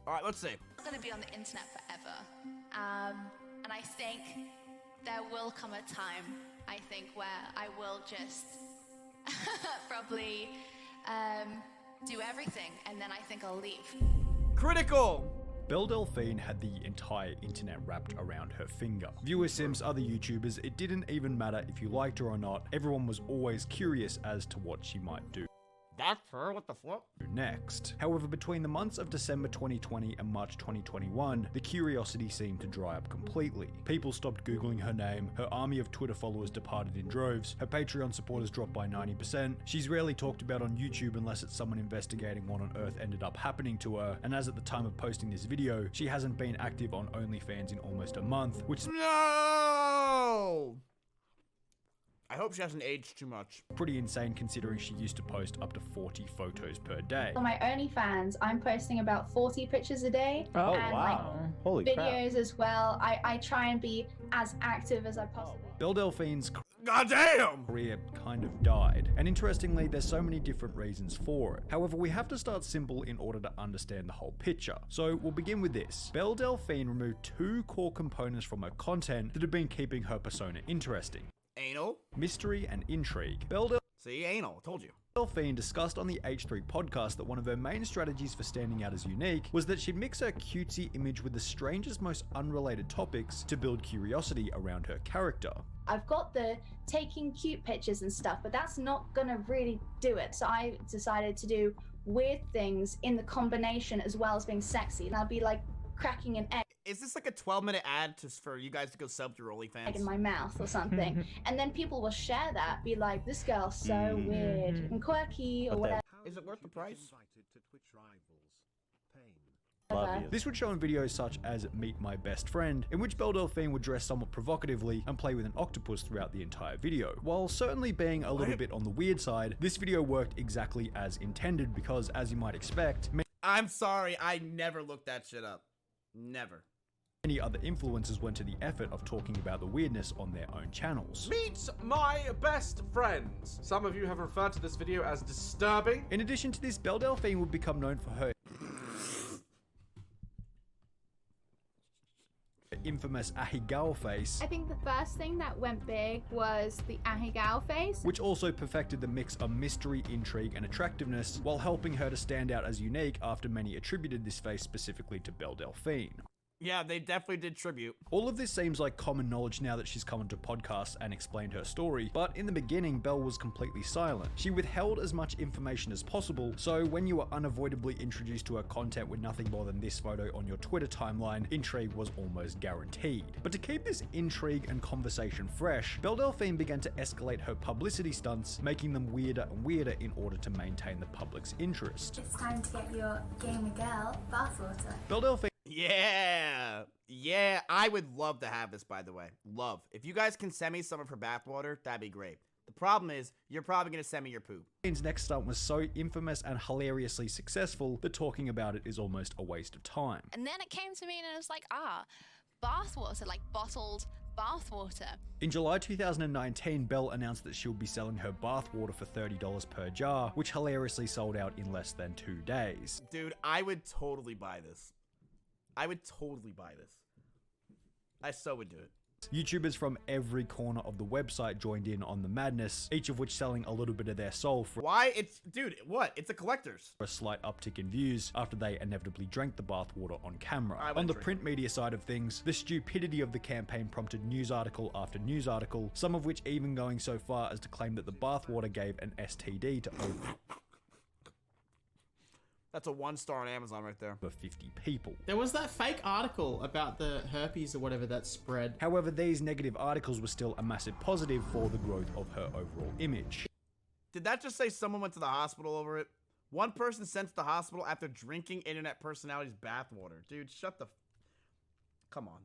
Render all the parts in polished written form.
All right, let's see. I'm going to be on the internet forever. And I think there will come a time, I think, where I will just probably do everything, and then I think I'll leave. Critical! Belle Delphine had the entire internet wrapped around her finger. Viewer Sims, other YouTubers, it didn't even matter if you liked her or not, everyone was always curious as to what she might do That's her? What the fuck? next. However, between the months of December 2020 and March 2021, the curiosity seemed to dry up completely. People stopped Googling her name, her army of Twitter followers departed in droves, her Patreon supporters dropped by 90%, she's rarely talked about on YouTube unless it's someone investigating what on earth ended up happening to her, and as at the time of posting this video, she hasn't been active on OnlyFans in almost a month, which is No! I hope she hasn't aged too much. pretty insane considering she used to post up to 40 photos per day. For my OnlyFans, I'm posting about 40 pictures a day. Oh, and wow. Holy videos as well. I try and be as active as I possibly can. Belle Delphine's Goddamn! career kind of died, and interestingly, there's so many different reasons for it. However, we have to start simple in order to understand the whole picture. So we'll begin with this. Belle Delphine removed two core components from her content that have been keeping her persona interesting: Anal? mystery and intrigue. See, anal. Told you. Delphine discussed on the H3 podcast that one of her main strategies for standing out as unique was that she'd mix her cutesy image with the strangest, most unrelated topics to build curiosity around her character. I've got the taking cute pictures and stuff, but that's not gonna really do it. So I decided to do weird things in the combination as well as being sexy. And I'll be like cracking an egg Is this like a 12-minute ad for you guys to go sub to your OnlyFans? in my mouth or something. And then people will share that, be like, this girl's so weird and quirky or whatever. Is it worth the price? Love you. This would show in videos such as Meet My Best Friend, in which Belle Delphine would dress somewhat provocatively and play with an octopus throughout the entire video. While certainly being a little bit on the weird side, this video worked exactly as intended because, as you might expect, I'm sorry, I never looked that shit up. Never. many other influencers went to the effort of talking about the weirdness on their own channels. Meet my best friends. Some of you have referred to this video as disturbing. In addition to this, Belle Delphine would become known for her infamous Ahegao face, I think the first thing that went big was the Ahegao face. which also perfected the mix of mystery, intrigue, and attractiveness, while helping her to stand out as unique after many attributed this face specifically to Belle Delphine. Yeah, they definitely did tribute. All of this seems like common knowledge now that she's come onto podcasts and explained her story, but in the beginning, Belle was completely silent. She withheld as much information as possible, so when you were unavoidably introduced to her content with nothing more than this photo on your Twitter timeline, intrigue was almost guaranteed. But to keep this intrigue and conversation fresh, Belle Delphine began to escalate her publicity stunts, making them weirder and weirder in order to maintain the public's interest. It's time to get your gamer girl bathwater. Belle Delphine Yeah, I would love to have this, by the way. Love. If you guys can send me some of her bathwater, that'd be great. The problem is, you're probably going to send me your poop. His next stunt was so infamous and hilariously successful that talking about it is almost a waste of time. And then it came to me and it was like, bathwater, like bottled bathwater. In July 2019, Belle announced that she'll be selling her bathwater for $30 per jar, which hilariously sold out in less than 2 days. Dude, I would totally buy this. I would totally buy this. I so would do it. YouTubers from every corner of the website joined in on the madness, each of which selling a little bit of their soul for Why? Dude, what? It's a collector's. a slight uptick in views after they inevitably drank the bathwater on camera. I On wouldn't the drink print media side of things, the stupidity of the campaign prompted news article after news article, some of which even going so far as to claim that the bathwater gave an STD to over That's a 1-star on Amazon right there. 50 people. There was that fake article about the herpes or whatever that spread. However, these negative articles were still a massive positive for the growth of her overall image. Did that just say someone went to the hospital over it? One person sent to the hospital after drinking internet personality's bathwater. Dude, shut the... Come on.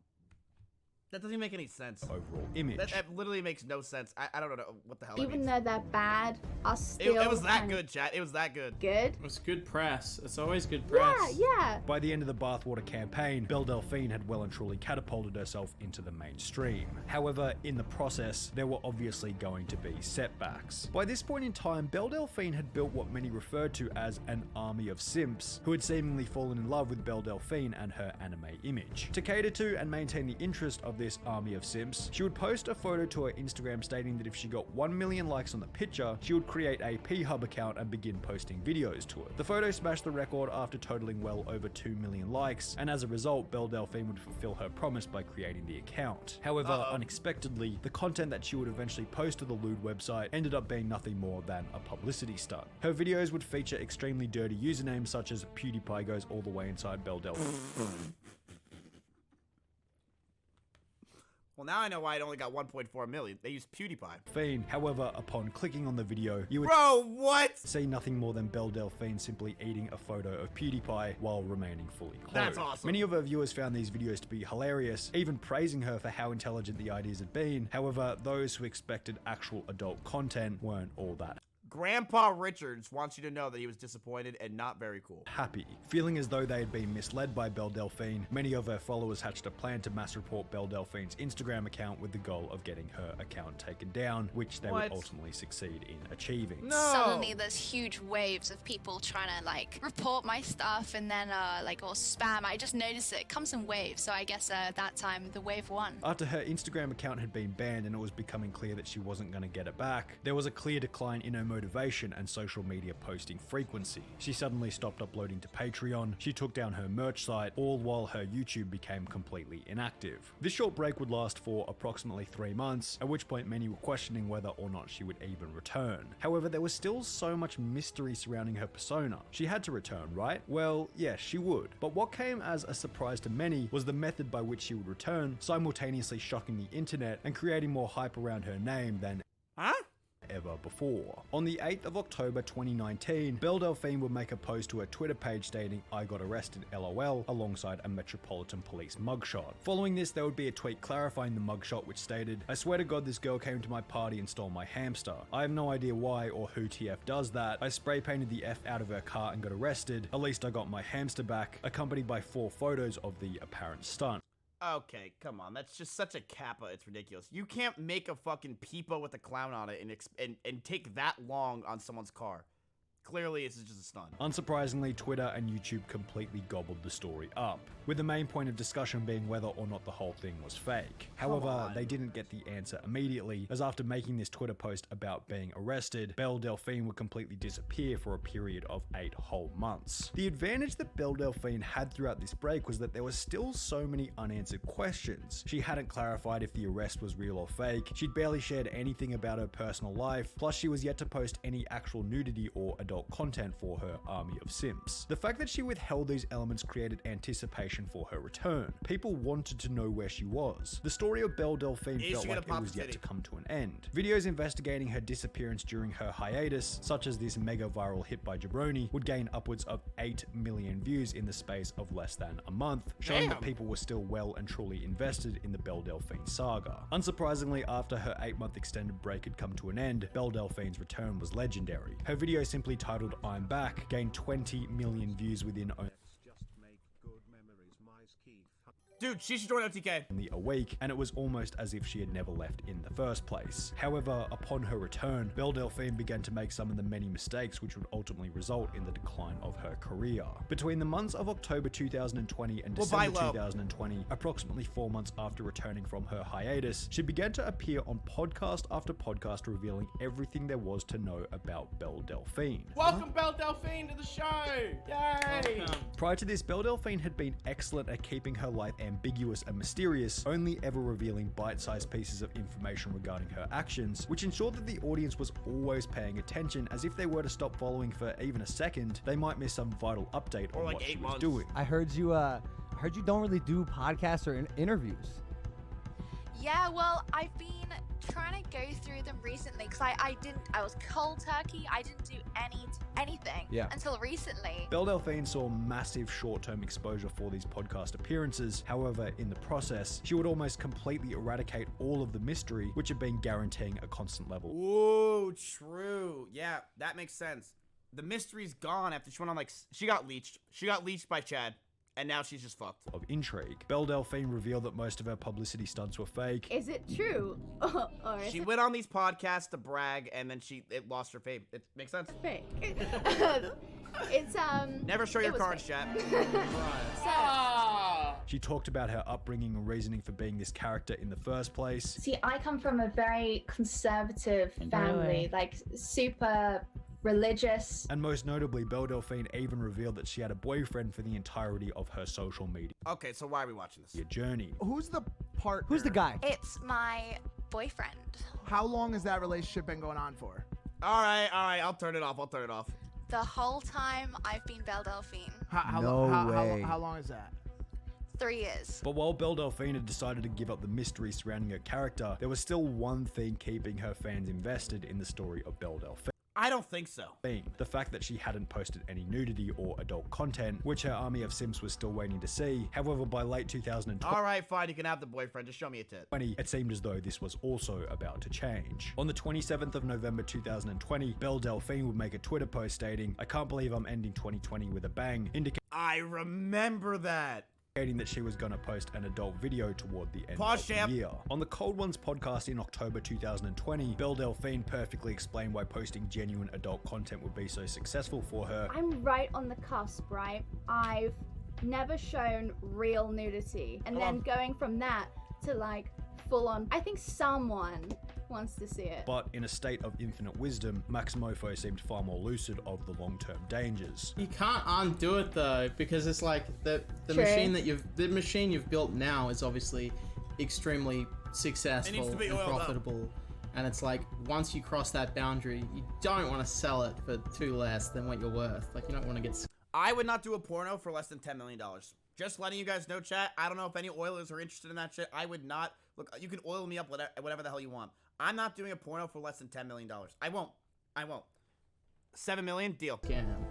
That doesn't even make any sense. overall image. That literally makes no sense. I don't know what the hell that Even means. though they're bad, are still It was that kind of good, chat. It was that good. good. It was good press. It's always good press. Yeah. By the end of the bathwater campaign, Belle Delphine had well and truly catapulted herself into the mainstream. However, in the process, there were obviously going to be setbacks. By this point in time, Belle Delphine had built what many referred to as an army of simps, who had seemingly fallen in love with Belle Delphine and her anime image. To cater to and maintain the interest of this army of simps, she would post a photo to her Instagram stating that if she got 1 million likes on the picture, she would create a P-Hub account and begin posting videos to it. The photo smashed the record after totaling well over 2 million likes, and as a result, Belle Delphine would fulfill her promise by creating the account. However, unexpectedly, the content that she would eventually post to the lewd website ended up being nothing more than a publicity stunt. Her videos would feature extremely dirty usernames such as PewDiePie goes all the way inside Belle Delphine. Well, now I know why it only got 1.4 million. They used PewDiePie. However, upon clicking on the video, you would Bro, what? see nothing more than Belle Delphine simply eating a photo of PewDiePie while remaining fully clothed. That's awesome. Many of her viewers found these videos to be hilarious, even praising her for how intelligent the ideas had been. However, those who expected actual adult content weren't all that Grandpa Richards wants you to know that he was disappointed and not very cool. happy. Feeling as though they had been misled by Belle Delphine, many of her followers hatched a plan to mass report Belle Delphine's Instagram account with the goal of getting her account taken down, which they would ultimately succeed in achieving. No. Suddenly there's huge waves of people trying to like report my stuff and then like or spam. I just noticed it comes in waves, so I guess at that time the wave won. After her Instagram account had been banned and it was becoming clear that she wasn't going to get it back, there was a clear decline in her motivation and social media posting frequency. She suddenly stopped uploading to Patreon, she took down her merch site, all while her YouTube became completely inactive. This short break would last for approximately 3 months, at which point many were questioning whether or not she would even return. However, there was still so much mystery surrounding her persona. She had to return, right? Well, yes, she would. But what came as a surprise to many was the method by which she would return, simultaneously shocking the internet and creating more hype around her name than ever before. On the 8th of October 2019, Belle Delphine would make a post to her Twitter page stating, "I got arrested LOL," alongside a Metropolitan Police mugshot. Following this, there would be a tweet clarifying the mugshot which stated, "I swear to God this girl came to my party and stole my hamster. I have no idea why or who TF does that. I spray painted the F out of her car and got arrested. At least I got my hamster back," accompanied by 4 photos of the apparent stunt. Okay, come on. That's just such a kappa. It's ridiculous. You can't make a fucking peepo with a clown on it and take that long on someone's car. Clearly, this is just a stunt. Unsurprisingly, Twitter and YouTube completely gobbled the story up, with the main point of discussion being whether or not the whole thing was fake. However, they didn't get the answer immediately, as after making this Twitter post about being arrested, Belle Delphine would completely disappear for a period of 8 whole months. The advantage that Belle Delphine had throughout this break was that there were still so many unanswered questions. She hadn't clarified if the arrest was real or fake, she'd barely shared anything about her personal life, plus she was yet to post any actual nudity or adult content for her army of simps. The fact that she withheld these elements created anticipation for her return. People wanted to know where she was. The story of Belle Delphine felt like it was yet to come to an end. Videos investigating her disappearance during her hiatus, such as this mega viral hit by Jabroni, would gain upwards of 8 million views in the space of less than a month, showing that people were still well and truly invested in the Belle Delphine saga. Unsurprisingly, after her 8-month extended break had come to an end, Belle Delphine's return was legendary. Her video simply titled "I'm Back" gained 20 million views within only Dude, she should join OTK. a week, and it was almost as if she had never left in the first place. However, upon her return, Belle Delphine began to make some of the many mistakes which would ultimately result in the decline of her career. Between the months of October 2020 and December 2020, approximately 4 months after returning from her hiatus, she began to appear on podcast after podcast revealing everything there was to know about Belle Delphine. Welcome, Belle Delphine, to the show! Yay! Welcome. Prior to this, Belle Delphine had been excellent at keeping her life ambiguous and mysterious, only ever revealing bite-sized pieces of information regarding her actions, which ensured that the audience was always paying attention, as if they were to stop following for even a second, they might miss some vital update on what she was doing. I heard you don't really do podcasts or interviews. Yeah, well, I've been trying to go through them recently because I was cold turkey. I didn't do anything until recently. Belle Delphine saw massive short-term exposure for these podcast appearances. However, in the process, she would almost completely eradicate all of the mystery, which had been guaranteeing a constant level. Ooh, true. Yeah, that makes sense. The mystery's gone after she went on, like, she got leached. She got leached by Chad. And now she's just fucked. Of intrigue. Belle Delphine revealed that most of her publicity stunts were fake. Is it true? Or is she it went on these podcasts to brag, and then it lost her fame. It makes sense. fake? It's Never show it your was cards, fake. chat. She talked about her upbringing and reasoning for being this character in the first place. See, I come from a very conservative family, like super religious. And most notably, Belle Delphine even revealed that she had a boyfriend for the entirety of her social media Okay, so why are we watching this? journey. Who's the partner? Who's the guy? It's my boyfriend. How long has that relationship been going on for? All right, I'll turn it off. The whole time I've been Belle Delphine. How long is that? 3 years. But while Belle Delphine had decided to give up the mystery surrounding her character, there was still one thing keeping her fans invested in the story of Belle Delphine. I don't think so. The fact that she hadn't posted any nudity or adult content, which her army of simps was still waiting to see. However, by late 2020, All right, fine, you can have the boyfriend. Just show me a tit. it seemed as though this was also about to change. On the 27th of November 2020, Belle Delphine would make a Twitter post stating, "I can't believe I'm ending 2020 with a bang," I remember that. indicating that she was going to post an adult video toward the end Pause, of the champ. year. On the Cold Ones podcast in October 2020, Belle Delphine perfectly explained why posting genuine adult content would be so successful for her. I'm right on the cusp, right? I've never shown real nudity. And then going from that to like full on, I think someone wants to see it. But in a state of infinite wisdom, Maximofo seemed far more lucid of the long-term dangers. You can't undo it though, because it's like the True. machine you've built now is obviously extremely successful to be and oiled up. profitable. And it's like once you cross that boundary, you don't want to sell it for too less than what you're worth. Like you don't want to get. I would not do a porno for less than $10 million. Just letting you guys know, chat. I don't know if any oilers are interested in that shit. I would not. Look, you can oil me up whatever the hell you want. I'm not doing a porno for less than $10 million. I won't. 7 million, deal.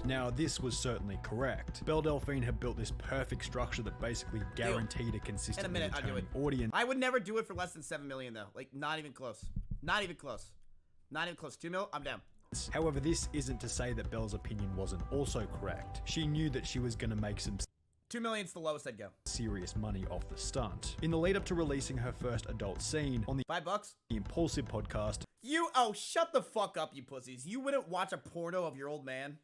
Now, this was certainly correct. Belle Delphine had built this perfect structure that basically guaranteed a consistently I'll do returning it. audience. I would never do it for less than 7 million though. Like, not even close. Not even close. 2 mil, I'm down. However, this isn't to say that Belle's opinion wasn't also correct. She knew that she was going to make some 2 million's the lowest I'd go. serious money off the stunt. In the lead up to releasing her first adult scene on the $5? Impulsive podcast, Shut the fuck up, you pussies. You wouldn't watch a porno of your old man?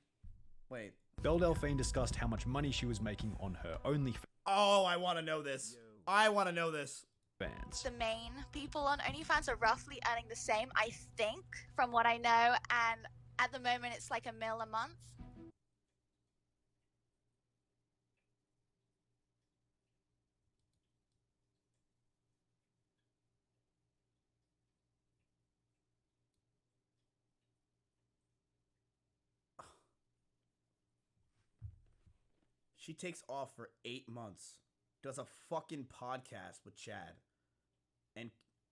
Wait. Belle Delphine discussed how much money she was making on her OnlyFans. Oh, I want to know this. The main people on OnlyFans are roughly earning the same, I think, from what I know. And at the moment, it's like $1 million a month. She takes off for 8 months, does a fucking podcast with Chad, and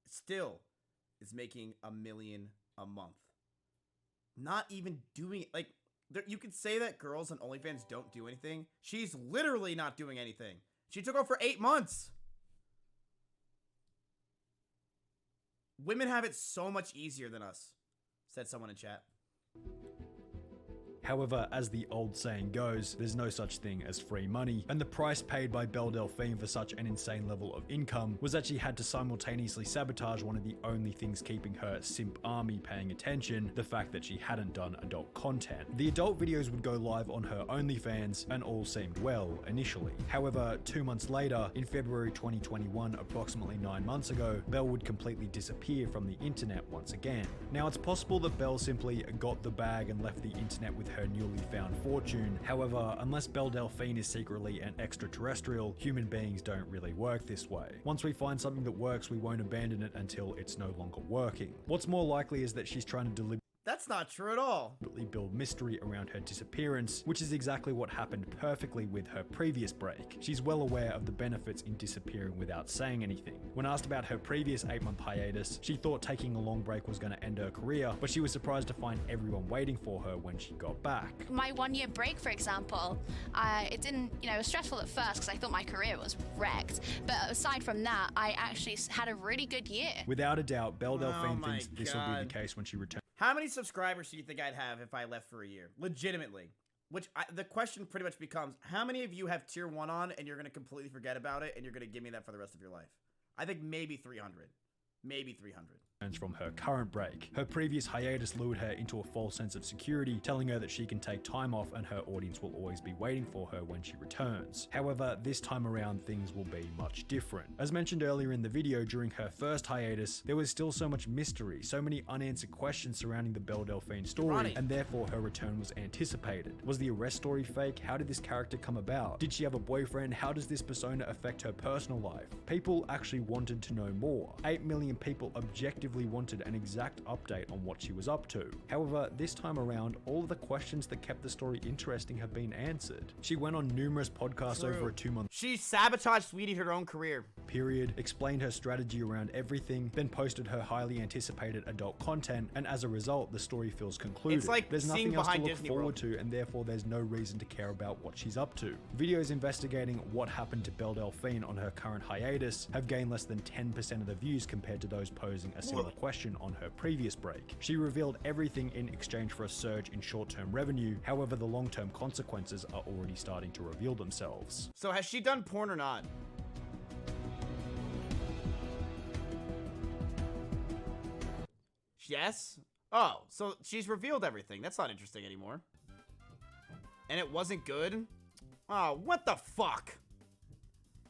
still is making $1 million a month. Not even doing it. Like, you could say that girls on OnlyFans don't do anything. She's literally not doing anything. She took off for 8 months. Women have it so much easier than us, said someone in chat. However, as the old saying goes, there's no such thing as free money, and the price paid by Belle Delphine for such an insane level of income was that she had to simultaneously sabotage one of the only things keeping her simp army paying attention, the fact that she hadn't done adult content. The adult videos would go live on her OnlyFans, and all seemed well initially. However, 2 months later, in February 2021, approximately 9 months ago, Belle would completely disappear from the internet once again. Now, it's possible that Belle simply got the bag and left the internet with her newly found fortune. However, unless Belle Delphine is secretly an extraterrestrial, human beings don't really work this way. Once we find something that works, we won't abandon it until it's no longer working. What's more likely is that she's trying to deliver. That's That's not true at all. Build mystery around her disappearance, which is exactly what happened perfectly with her previous break. She's well aware of the benefits in disappearing without saying anything. When asked about her previous 8-month hiatus, she thought taking a long break was going to end her career, but she was surprised to find everyone waiting for her when she got back. My 1-year break, for example, it didn't, it was stressful at first because I thought my career was wrecked. But aside from that, I actually had a really good year. Without a doubt, Belle Delphine thinks this will be the case when she returns. How many subscribers do you think I'd have if I left for a year? Legitimately. The question pretty much becomes, how many of you have tier 1 on and you're going to completely forget about it and you're going to give me that for the rest of your life? I think maybe 300. Maybe 300. From her current break. Her previous hiatus lured her into a false sense of security, telling her that she can take time off and her audience will always be waiting for her when she returns. However, this time around things will be much different. As mentioned earlier in the video, during her first hiatus, there was still so much mystery, so many unanswered questions surrounding the Belle Delphine story, and therefore her return was anticipated. Was the arrest story fake? How did this character come about? Did she have a boyfriend? How does this persona affect her personal life? People actually wanted to know more. 8 million people objectively wanted an exact update on what she was up to. However, this time around, all of the questions that kept the story interesting have been answered. She went on numerous podcasts over a 2-month She sabotaged Sweetie her own career period, explained her strategy around everything, then posted her highly anticipated adult content, and as a result, the story feels concluded. It's like there's seeing nothing else to behind look Disney forward World. to, and therefore there's no reason to care about what she's up to. Videos investigating what happened to Belle Delphine on her current hiatus have gained less than 10% of the views compared to those posing a similar question on her previous break. She revealed everything in exchange for a surge in short-term revenue. However, the long-term consequences are already starting to reveal themselves. So has she done porn or not? Yes? Oh, so she's revealed everything. That's not interesting anymore. And it wasn't good? Oh, what the fuck?